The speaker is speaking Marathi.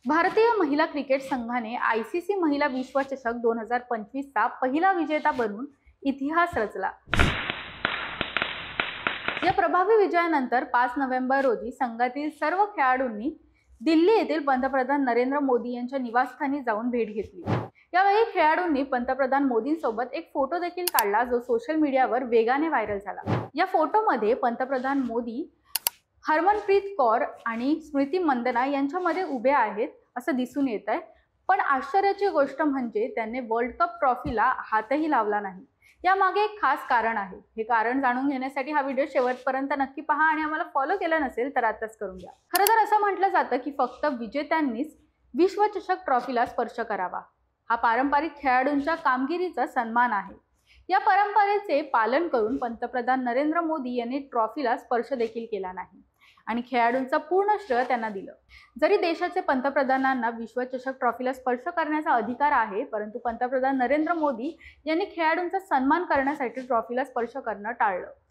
भारतीय महिला क्रिकेट संघाने आयसीसी महिला विश्वचषक 2025चा पहिला विजेता बनून इतिहास रचला। या प्रभावी विजयानंतर 5 नोव्हेंबर रोजी संघातील सर्व खेळाडूंनी दिल्ली येथील पंतप्रधान नरेंद्र मोदी यांच्या निवासस्थानी जाऊन भेट घेतली। यावेळी खेळाडूंनी पंतप्रधान मोदींसोबत एक फोटो देखील काढला, जो सोशल मीडियावर वेगाने व्हायरल झाला। या फोटोमध्ये पंतप्रधान मोदी हरमनप्रीत कौर आणि स्मृती मंदना यांच्यामध्ये उभे आहेत असं दिसून येत आहे। पण आश्चर्याची गोष्ट म्हणजे त्यांनी वर्ल्ड कप ट्रॉफीला हातही लावला नाही। यामागे एक खास कारण आहे। हे कारण जाणून घेण्यासाठी हा व्हिडिओ शेवटपर्यंत नक्की पहा आणि आम्हाला फॉलो केलं नसेल तर आताच करून घ्या। खरं तर असं म्हटलं जातं की फक्त विजेत्यांनीच विश्वचषक ट्रॉफीला स्पर्श करावा। हा पारंपरिक खेळाडूंच्या कामगिरीचा सन्मान आहे। या परंपरेचे पालन करून पंतप्रधान नरेंद्र मोदी यांनी ट्रॉफीला स्पर्श देखील केला नाही आणि खेळाडूंचा पूर्ण श्रेय त्यांना दिलं। जरी देशाचे पंतप्रधानांना विश्वचषक ट्रॉफीला स्पर्श करण्याचा अधिकार आहे, परंतु पंतप्रधान नरेंद्र मोदी यांनी खेळाडूंचा सन्मान करण्यासाठी ट्रॉफीला स्पर्श करणं टाळलं।